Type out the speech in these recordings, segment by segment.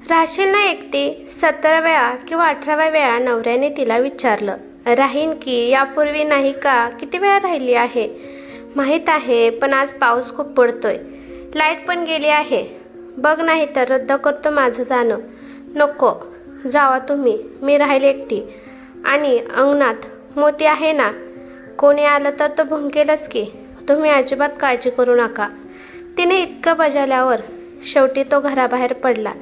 राशील ना एकटी 17 वेळा किंवा 18व्या वेळा नवऱ्याने तिला विचारलं, राहीन की यापूर्वी नाही का? किती वेळा राहिली आहे? माहीत आहे, पण आज पाऊस खूप पडतोय, लाईट पण गेली आहे. बघ नाही तर रद्द करतो माझं जाणं. नको जावा तुम्ही, मी राहिले एकटी. आणि अंगणात मोती आहे ना, कोणी आलं तर तो भुंकेलच की. तुम्ही अजिबात काळजी करू नका. तिने इतकं बजावल्यावर शेवटी तो घराबाहेर पडला.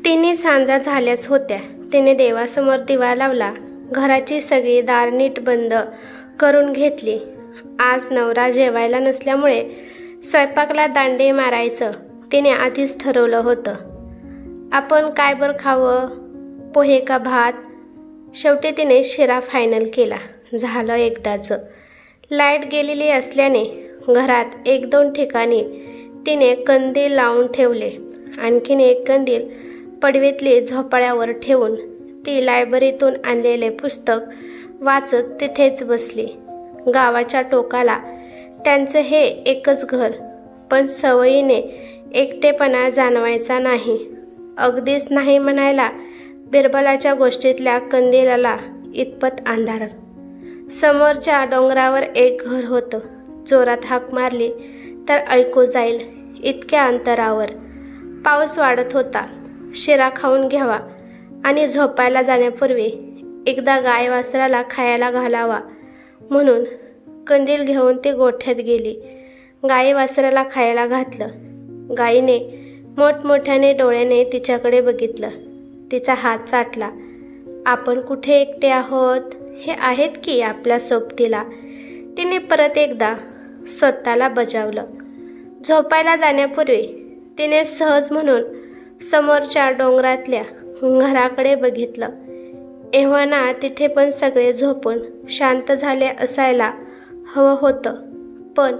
तिन्ही सांजा झाल्याच होत्या. तिने देवासमोर दिवा लावला, घराची सगळी दार नीट बंद करून घेतली. आज नवरा जेवायला नसल्यामुळे स्वयंपाकला दांडे मारायचं तिने आधीच ठरवलं होतं. आपण काय बरं खावं, पोहे का भात? शेवटी तिने शिरा फायनल केला. झालं एकदाचं. लाईट गेलेली असल्याने घरात 1-2 ठिकाणी तिने कंदील लावून ठेवले. आणखीन एक कंदील पडवीतली झोपाळ्यावर ठेवून ती लायब्ररीतून आणलेले पुस्तक वाचत तिथेच बसली. गावाच्या टोकाला त्यांचं हे एकच घर, पण सवयीने एकटेपणा जाणवायचा नाही. अगदीच नाही म्हणायला बिरबलाच्या गोष्टीतल्या कंदिलाला इतपत अंधार. समोरच्या डोंगरावर एक घर होतं. जोरात हाक मारली तर ऐकू जाईल इतक्या अंतरावर. पाऊस वाढत होता. शिरा खाऊन घ्यावा आणि झोपायला जाण्यापूर्वी एकदा गाय वासराला खायला घालावा म्हणून कंदील घेऊन ती गोठ्यात गेली. गाई वासराला खायला घातलं. गाईने मोठमोठ्याने डोळ्याने तिच्याकडे बघितलं. तिचा हात चाटला. आपण कुठे एकटे आहोत? हे आहेत की आपल्या सोबतीला. तिने परत एकदा स्वतःला बजावलं. झोपायला जाण्यापूर्वी तिने सहज म्हणून समोरच्या डोंगरातल्या घराकडे बघितलं. एव्हाना तिथे पण सगळे झोपून शांत झाले असायला हवं होतं, पण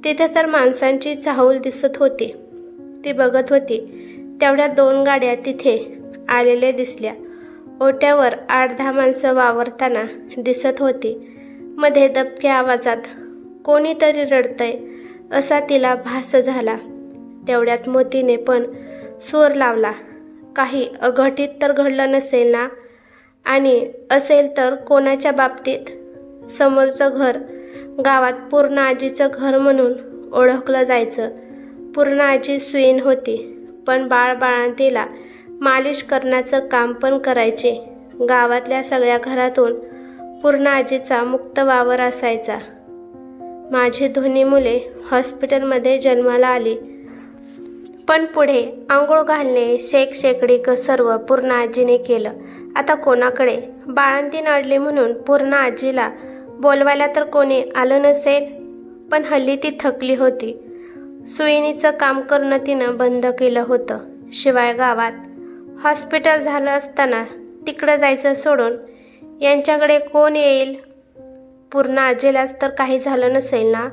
तिथे तर माणसांची चाहूल दिसत होती. ती बघत होती तेवढ्या 2 गाड्या तिथे आलेल्या दिसल्या. ओट्यावर 8-10 माणसं वावरताना दिसत होती. मध्ये दबक्या आवाजात कोणीतरी रडतंय असा तिला भास झाला. तेवढ्यात मोतीने पण सूर लावला. काही अघटित तर घडलं नसेल ना? आणि असेल तर कोणाच्या बाबतीत? समोरचं घर गावात पूर्णा आजीचं घर म्हणून ओळखलं जायचं. पूर्णा आजी सुईण होती, पण बाळंतीला मालिश करण्याचं काम पण करायचे. गावातल्या सगळ्या घरातून पूर्णा आजीचा मुक्त वावर असायचा. माझी दोन्ही मुले हॉस्पिटलमध्ये जन्माला आली, पण पुढे आंघोळ घालणे, शेक-शेकडी सर्व पूर्णा आजीने केलं. आता कोणाकडे? बाळंती नडली म्हणून पूर्णा आजीला बोलवायला तर कोणी आलं नसेल, पण हल्ली ती थकली होती. सुईणीचं काम करणं तिनं बंद केलं होतं. शिवाय गावात हॉस्पिटल झालं असताना तिकडं जायचं सोडून यांच्याकडे कोण येईल? पूर्णा आजीलाच तर काही झालं नसेल ना?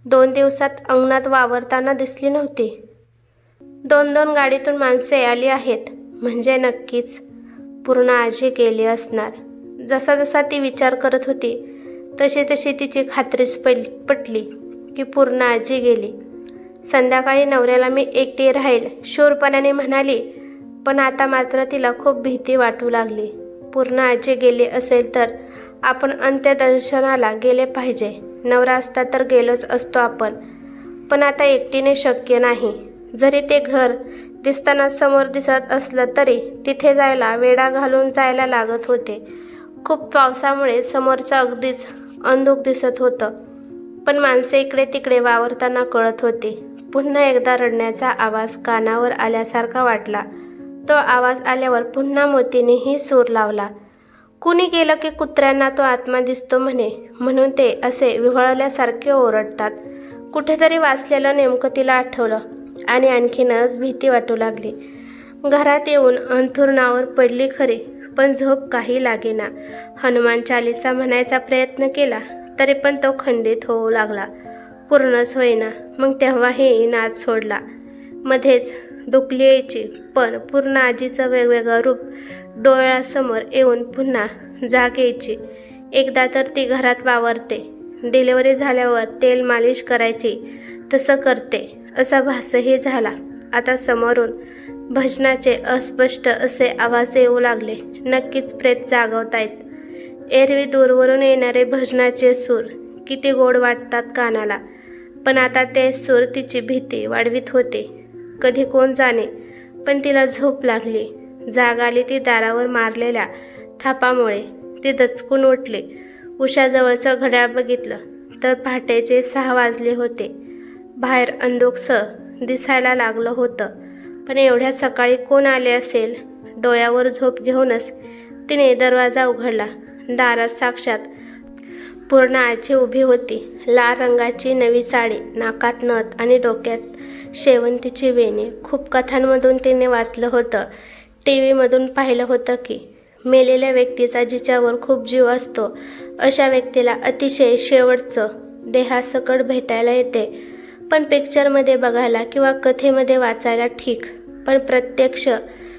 2 दिवसात अंगणात वावरताना दिसली नव्हती. 2-2 गाडीतून माणसे आली आहेत म्हणजे नक्कीच पूर्णा आजी गेली असणार. जसा जसा ती विचार करत होती तशी तशी तिची खात्रीच पटली की पूर्णा आजी गेली. संध्याकाळी नवऱ्याला मी एकटी राहील शूरपणाने म्हणाली, पण आता मात्र तिला खूप भीती वाटू लागली. पूर्णा आजी गेली असेल तर आपण अंत्यदर्शनाला गेले पाहिजे. नवरा असता तर गेलोच असतो आपण, पण आता एकटीने शक्य नाही. जरी ते घर दिसताना समोर दिसत असलं तरी तिथे जायला वेढा घालून जायला लागत होते. खूप पावसामुळे समोरचं अगदीच अंधुक दिसत होतं, पण माणसे इकडे तिकडे वावरताना कळत होती. पुन्हा एकदा रडण्याचा आवाज कानावर आल्यासारखा वाटला. तो आवाज आल्यावर पुन्हा मोतीनेही सूर लावला. कुणी गेलं की कुत्र्यांना तो आत्मा दिसतो म्हणे, म्हणून ते असे विव्हळल्यासारखे ओरडतात. कुठेतरी वाचलेलं नेमकं तिला आठवलं आणि आणखीनच भीती वाटू लागली. घरात येऊन अंथरुणावर पडली खरी, पण झोप काही लागेना. हनुमान चालीसा म्हणायचा प्रयत्न केला तरी पण तो खंडित होऊ लागला. पूर्णच होईना. मग तेव्हाही नाद सोडला. मध्येच डुकली यायची, पण पूर्णा आजीचं वेगवेगळं रूप डोळ्यासमोर येऊन पुन्हा जाग यायची. एकदा तर ती घरात वावरते, डिलिव्हरी झाल्यावर तेल मालिश करायची तसं करते असा भासही झाला. आता समोरून भजनाचे अस्पष्ट असे आवाज येऊ लागले. नक्कीच प्रेत जागवतायत. एरवी दूरवरून येणारे भजनाचे सूर किती गोड वाटतात कानाला, पण आता ते सूर तिची भीती वाढवित होते. कधी कोण जाणे, पण तिला झोप लागली. जाग आली ती दारावर मारलेल्या थापामुळे. ती दचकून उठली. उशाजवळचं घड्याळ बघितलं तर पहाटेचे 6 वाजले होते. बाहेर अंधुकसं दिसायला लागलं होतं. पण एवढ्या सकाळी कोण आले असेल? डोळ्यावर झोप घेऊनच तिने दरवाजा उघडला. दारात साक्षात पूर्ण आजी उभी होती. लाल रंगाची नवी साडी, नाकात नथ आणि डोक्यात शेवंतीची वेणी. खूप कथांमधून तिने वाचलं होतं, टीव्हीमधून पाहिलं होतं की मेलेल्या व्यक्तीचा जिच्यावर खूप जीव असतो अशा व्यक्तीला अतिशय शेवटचं देहासकट भेटायला येते. पण पिक्चरमध्ये बघायला किंवा कथेमध्ये वाचायला ठीक, पण प्रत्यक्ष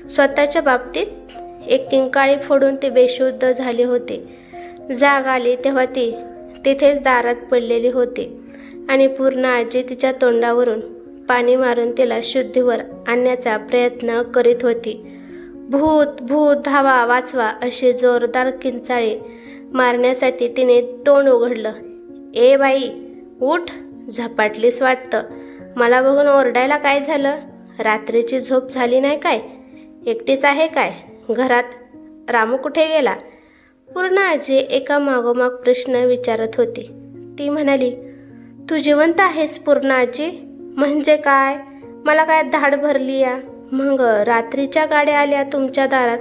स्वतःच्या बाबतीत एक किंकाळी फोडून ती बेशुद्ध झाली होती. जाग आली तेव्हा ती तिथेच दारात पडलेली होती आणि पूर्ण आजी तिच्या तोंडावरून पाणी मारून तिला शुद्धीवर आणण्याचा प्रयत्न करीत होती. भूत भूत, धावा, वाचवा अशी जोरदार किंचाळी मारण्यासाठी तिने तोंड उघडलं. ए बाई, उठ, झपाटलीस वाटतं. मला बघून ओरडायला काय झालं? रात्रीची झोप झाली नाही काय? एकटीच आहे काय घरात? रामू कुठे गेला? पूर्ण आजी एका मागोमाग प्रश्न विचारत होती. ती म्हणाली, तू जिवंत आहेस पूर्ण आजी? म्हणजे काय? मला काय धाड भरली या? मग रात्रीच्या गाड्या आल्या तुमच्या दारात,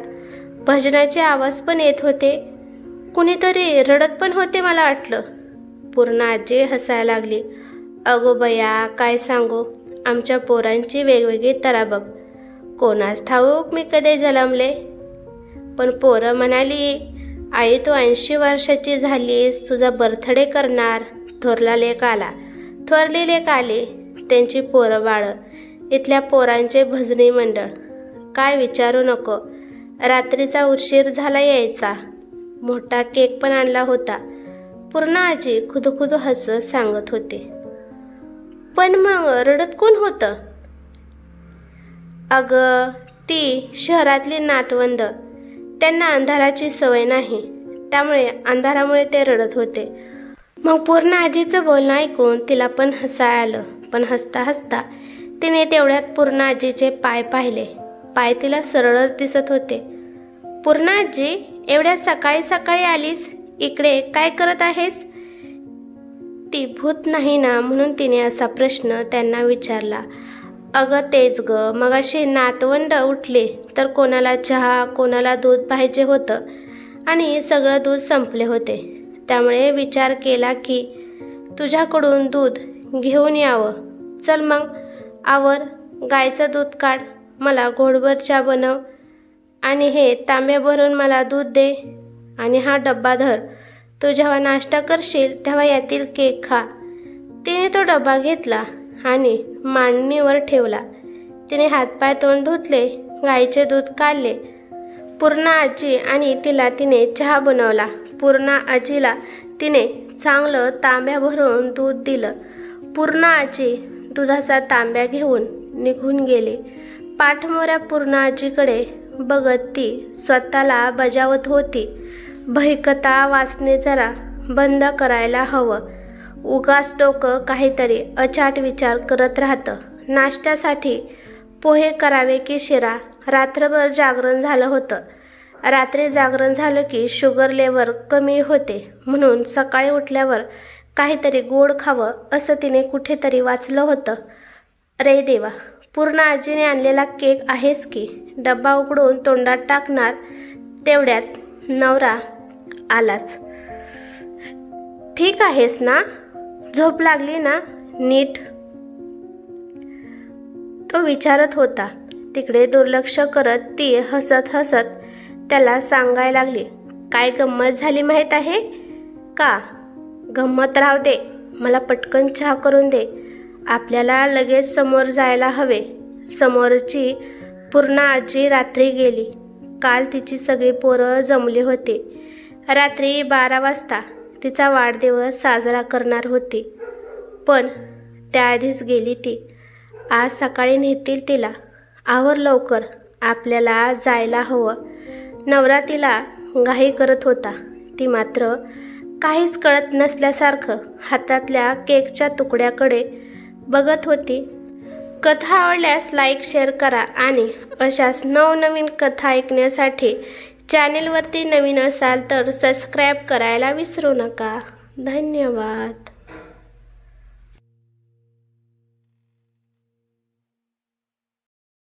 भजनाचे आवाज पण येत होते, कुणीतरी रडत पण होते मला वाटलं. पूर्ण आजी हसायला लागली. अगो बया, काय सांगू, आमच्या पोरांची वेगवेगळी तरा बघ. कोणास ठाऊक मी कधी जन्मले. पण पोरं म्हणाली, आई तू 80 वर्षाची झालीस, तुझा बर्थडे करणार. थोरला लेक आला, थोरली लेक आली, त्यांची पोरं बाळं, इथल्या पोरांचे भजनी मंडळ. काय विचारू नको. रात्रीचा उशीर झाला यायचा. मोठा केक पण आणला होता. पूर्ण आजी खुदखुदू हसत सांगत होते. पण मग रडत कोण होतं? अगं, ती शहरातली नातवंड. त्यांना अंधाराची सवय नाही, त्यामुळे अंधारामुळे ते रडत होते. मग पूर्ण आजीचं बोलणं ऐकून तिला पण हसायला आलं. पण हसता हसता तिने तेवढ्यात पूर्ण आजीचे पाय पाहिले. पाय तिला सरळच दिसत होते. पूर्ण आजी, एवढ्या सकाळी सकाळी आलीस इकडे, काय करत आहेस? ती भूत नाही ना, म्हणून तिने असा प्रश्न त्यांना विचारला. अगं तेच ग, मगाशी नातवंड उठले तर कोणाला चहा, कोणाला दूध पाहिजे होतं आणि सगळं दूध संपले होते. त्यामुळे विचार केला की तुझ्याकडून दूध घेऊन यावं. चल मग आवर, गायचं दूध काढ, मला घोडभर चहा बनव आणि हे तांब्या भरून मला दूध दे आणि हा डब्बा धर. तू जेव्हा नाश्ता करशील तेव्हा यातील केक खा. तिने तो डब्बा घेतला आणि मांडणीवर ठेवला. तिने हातपाय तोंड धुतले, गाईचे दूध काढले. पूर्ण आजी आणि तिला तिने चहा बनवला. पूर्ण आजीला तिने चांगलं तांब्या भरून दूध दिलं. पूर्ण आजी दुधाचा तांब्या घेऊन निघून गेली. पाठमोऱ्या पूर्ण आजीकडे बघत ती स्वतःला बजावत होती. भयकथा वाचणे जरा बंद करायला हवं. उगाच डोकं काहीतरी अचाट विचार करत राहतं. नाश्त्यासाठी पोहे करावे की शिरा? रात्रभर जागरण झालं होतं. रात्री जागरण झालं की शुगर लेवल कमी होते, म्हणून सकाळी उठल्यावर काहीतरी गोड खावं असं तिने कुठेतरी वाचलं होतं. रे देवा, पूर्ण आजीने आणलेला केक आहेच की. डब्बा उघडून तोंडात टाकणार तेवढ्यात नवरा आलाच. ठीक आहेस ना? झोप लागली ना नीट? तो विचारत होता. तिकडे दुर्लक्ष करत ती हसत हसत त्याला सांगायला लागली. काय गंमत झाली माहीत आहे का? गंमत राहू दे, मला पटकन चहा करून दे. आपल्याला लगेच समोर जायला हवे. समोरची पूर्ण आजी रात्री गेली. काल तिची सगळी पोरं जमली होती. रात्री 12 वाजता तिचा वाढदिवस साजरा करणार होती, पण त्याआधीच गेली ती. आज सकाळी नेतील तिला. आवर लवकर, आपल्याला जायला हवं. नवरा तिला घाई करत होता. ती मात्र काहीच कळत नसल्यासारखं हातातल्या केकच्या तुकड्याकडे बघत होती. कथा आवडल्यास लाईक, शेअर करा आणि अशाच नवनवीन कथा ऐकण्यासाठी चॅनेलवरती नवीन असाल तर सबस्क्राईब करायला विसरू नका. धन्यवाद.